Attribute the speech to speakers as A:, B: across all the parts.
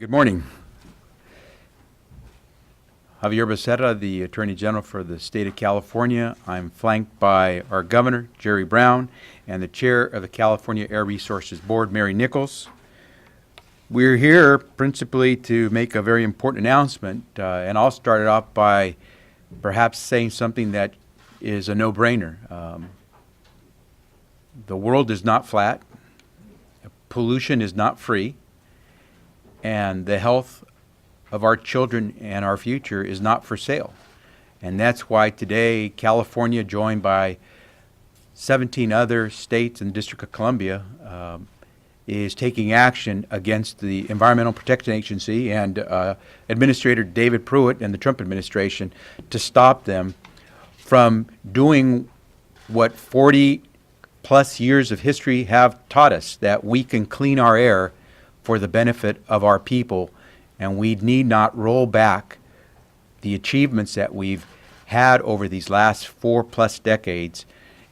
A: Good morning. Javier Becerra, the Attorney General for the state of California. I'm flanked by our Governor, Jerry Brown, and the Chair of the California Air Resources Board, Mary Nichols. We're here principally to make a very important announcement, and I'll start it off by perhaps saying something that is a no-brainer. The world is not flat, pollution is not free, and the health of our children and our future is not for sale. And that's why today California, joined by 17 other states and the District of Columbia, is taking action against the Environmental Protection Agency and Administrator David Pruitt and the Trump administration to stop them from doing what 40 plus years of history have taught us, that we can clean our air for the benefit of our people, and we need not roll back the achievements that we've had over these last 4+ decades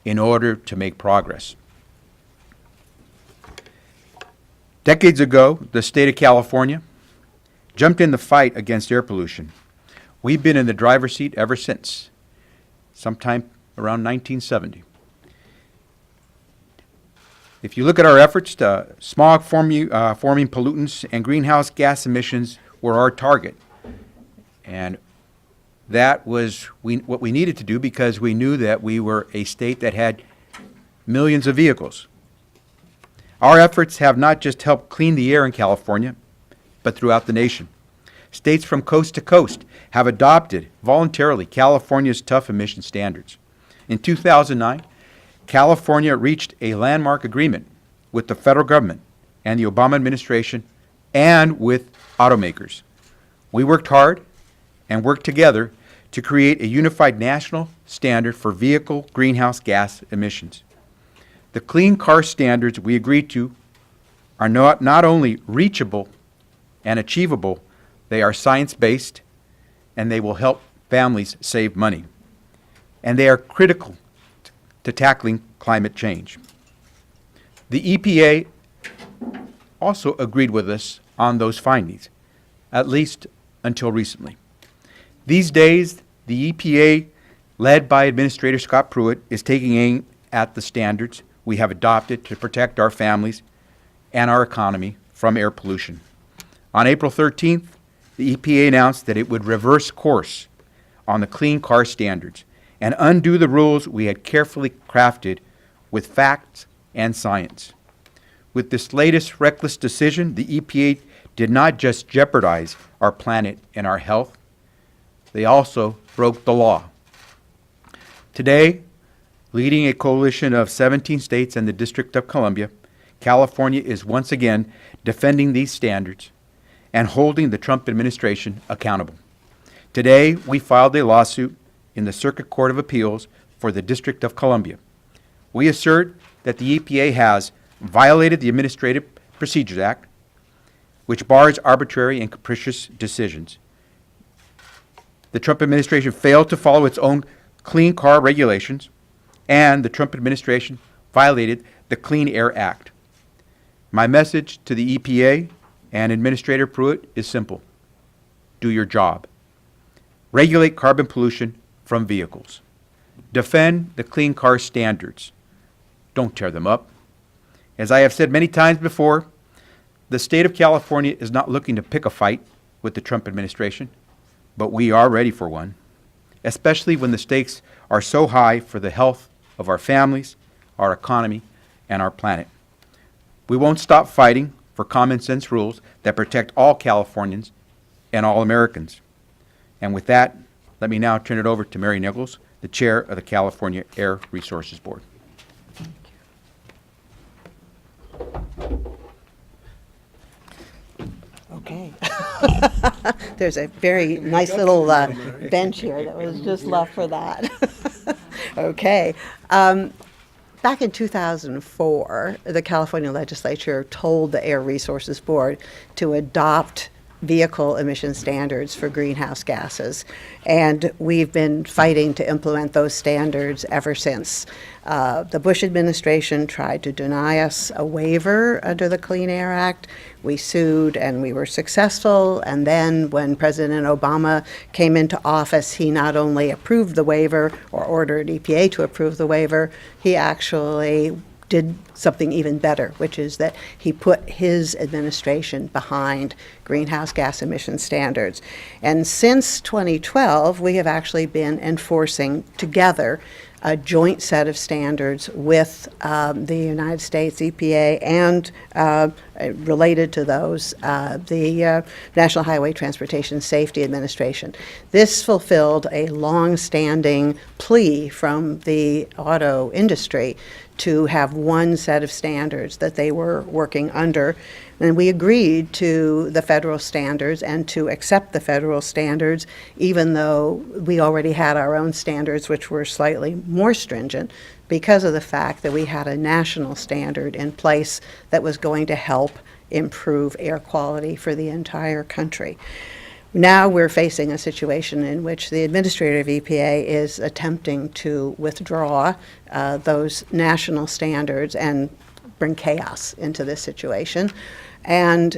A: in order to make progress. Decades ago, the state of California jumped in the fight against air pollution. We've been in the driver's seat ever since, sometime around 1970. If you look at our efforts, smog forming pollutants and greenhouse gas emissions were our target. And that was what we needed to do, because we knew that we were a state that had millions of vehicles. Our efforts have not just helped clean the air in California, but throughout the nation. States from coast to coast have adopted voluntarily California's tough emission standards. In 2009, California reached a landmark agreement with the federal government and the Obama administration and with automakers. We worked hard and worked together to create a unified national standard for vehicle greenhouse gas emissions. The clean car standards we agreed to are not only reachable and achievable, they are science-based, and they will help families save money. And they are critical to tackling climate change. The EPA also agreed with us on those findings, at least until recently. These days, the EPA, led by Administrator Scott Pruitt, is taking aim at the standards we have adopted to protect our families and our economy from air pollution. On April 13th, the EPA announced that it would reverse course on the clean car standards and undo the rules we had carefully crafted with facts and science. With this latest reckless decision, the EPA did not just jeopardize our planet and our health, they also broke the law. Today, leading a coalition of 17 states and the District of Columbia, California is once again defending these standards and holding the Trump administration accountable. Today, we filed a lawsuit in the Circuit Court of Appeals for the District of Columbia. We assert that the EPA has violated the Administrative Procedures Act, which bars arbitrary and capricious decisions. The Trump administration failed to follow its own clean car regulations, and the Trump administration violated the Clean Air Act. My message to the EPA and Administrator Pruitt is simple. Do your job. Regulate carbon pollution from vehicles. Defend the clean car standards. Don't tear them up. As I have said many times before, the state of California is not looking to pick a fight with the Trump administration, but we are ready for one, especially when the stakes are so high for the health of our families, our economy, and our planet. We won't stop fighting for common sense rules that protect all Californians and all Americans. And with that, let me now turn it over to Mary Nichols, the Chair of the California Air Resources Board.
B: Okay. There's a very nice little bench here that was just left for that. Okay. Back in 2004, the California legislature told the Air Resources Board to adopt vehicle emission standards for greenhouse gases. And we've been fighting to implement those standards ever since. The Bush administration tried to deny us a waiver under the Clean Air Act. We sued and we were successful. And then when President Obama came into office, he not only approved the waiver or ordered EPA to approve the waiver, he actually did something even better, which is that he put his administration behind greenhouse gas emission standards. And since 2012, we have actually been enforcing together a joint set of standards with the United States EPA and related to those, the National Highway Transportation Safety Administration. This fulfilled a long-standing plea from the auto industry to have one set of standards that they were working under. And we agreed to the federal standards and to accept the federal standards, even though we already had our own standards, which were slightly more stringent, because of the fact that we had a national standard in place that was going to help improve air quality for the entire country. Now we're facing a situation in which the administrator of EPA is attempting to withdraw those national standards and bring chaos into this situation. And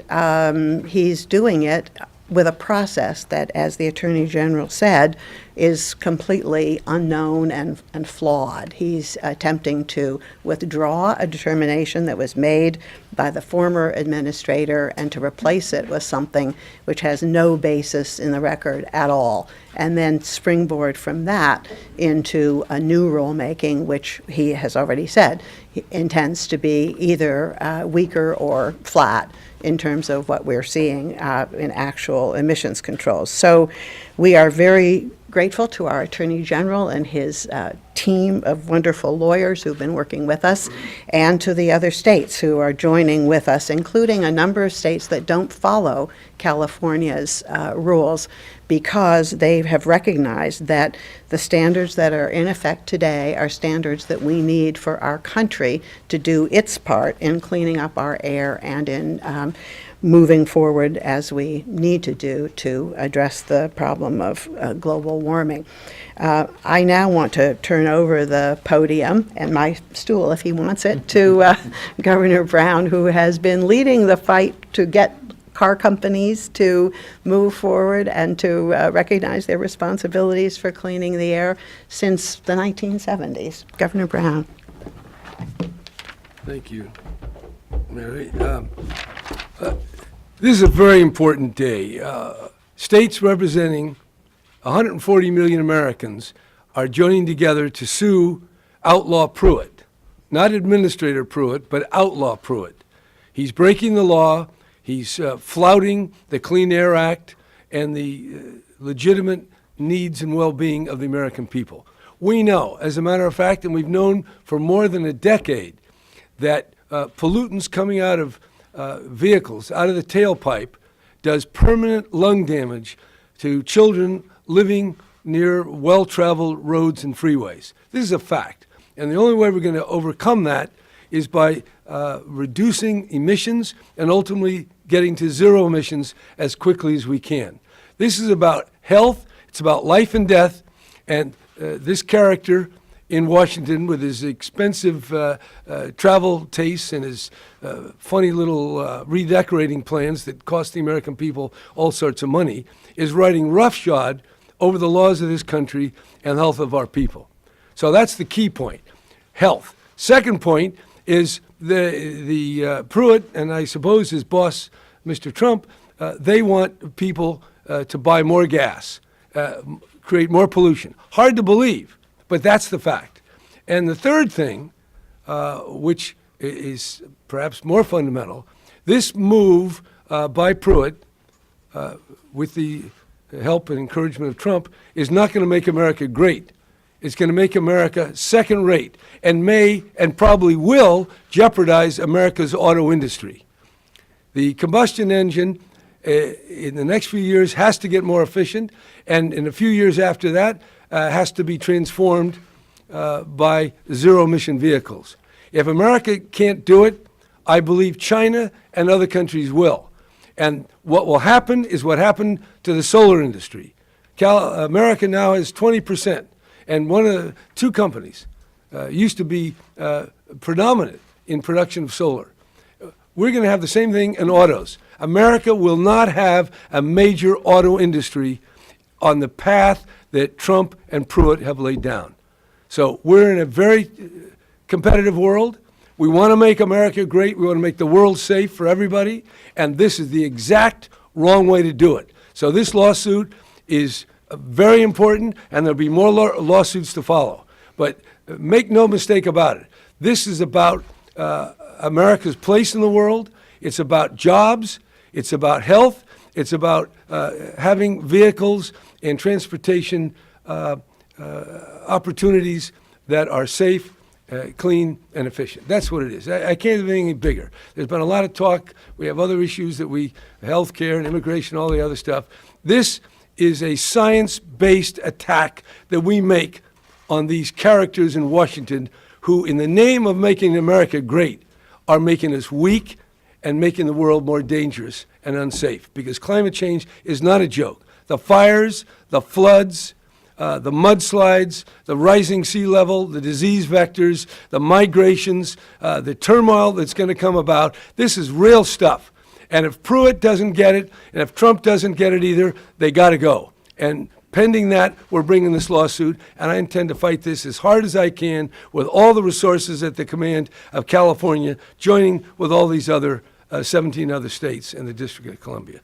B: he's doing it with a process that, as the Attorney General said, is completely unknown and flawed. He's attempting to withdraw a determination that was made by the former administrator and to replace it with something which has no basis in the record at all, and then springboard from that into a new rulemaking, which he has already said he intends to be either weaker or flat in terms of what we're seeing in actual emissions controls. So we are very grateful to our Attorney General and his team of wonderful lawyers who've been working with us, and to the other states who are joining with us, including a number of states that don't follow California's rules, because they have recognized that the standards that are in effect today are standards that we need for our country to do its part in cleaning up our air and in moving forward as we need to do to address the problem of global warming. I now want to turn over the podium and my stool, if he wants it, to Governor Brown, who has been leading the fight to get car companies to move forward and to recognize their responsibilities for cleaning the air since the 1970s. Governor Brown.
C: Thank you, Mary. This is a very important day. States representing 140 million Americans are joining together to sue Outlaw Pruitt. Not Administrator Pruitt, but Outlaw Pruitt. He's breaking the law. He's flouting the Clean Air Act and the legitimate needs and well-being of the American people. We know, as a matter of fact, and we've known for more than a decade, that pollutants coming out of vehicles, out of the tailpipe, does permanent lung damage to children living near well-traveled roads and freeways. This is a fact. And the only way we're going to overcome that is by reducing emissions and ultimately getting to zero emissions as quickly as we can. This is about health, it's about life and death, and this character in Washington, with his expensive travel tastes and his funny little redecorating plans that cost the American people all sorts of money, is riding roughshod over the laws of this country and the health of our people. So that's the key point, health. Second point is the Pruitt, and I suppose his boss, Mr. Trump, they want people to buy more gas, create more pollution. Hard to believe, but that's the fact. And the third thing, which is perhaps more fundamental, this move by Pruitt, with the help and encouragement of Trump, is not going to make America great. It's going to make America second rate and may and probably will jeopardize America's auto industry. The combustion engine in the next few years has to get more efficient, and in a few years after that has to be transformed by zero-emission vehicles. If America can't do it, I believe China and other countries will. And what will happen is what happened to the solar industry. America now has 20%, and one of the two companies used to be predominant in production of solar. We're going to have the same thing in autos. America will not have a major auto industry on the path that Trump and Pruitt have laid down. So we're in a very competitive world. We want to make America great. We want to make the world safe for everybody. And this is the exact wrong way to do it. So this lawsuit is very important, and there'll be more lawsuits to follow. But make no mistake about it. This is about America's place in the world. It's about jobs. It's about health. It's about having vehicles and transportation opportunities that are safe, clean, and efficient. That's what it is. I can't do anything bigger. There's been a lot of talk. We have other issues that health care and immigration, all the other stuff. This is a science-based attack that we make on these characters in Washington who, in the name of making America great, are making us weak and making the world more dangerous and unsafe, because climate change is not a joke. The fires, the floods, the mudslides, the rising sea level, the disease vectors, the migrations, the turmoil that's going to come about, this is real stuff. And if Pruitt doesn't get it, and if Trump doesn't get it either, they got to go. And pending that, we're bringing this lawsuit, and I intend to fight this as hard as I can with all the resources at the command of California, joining with all these other 17 other states and the District of Columbia.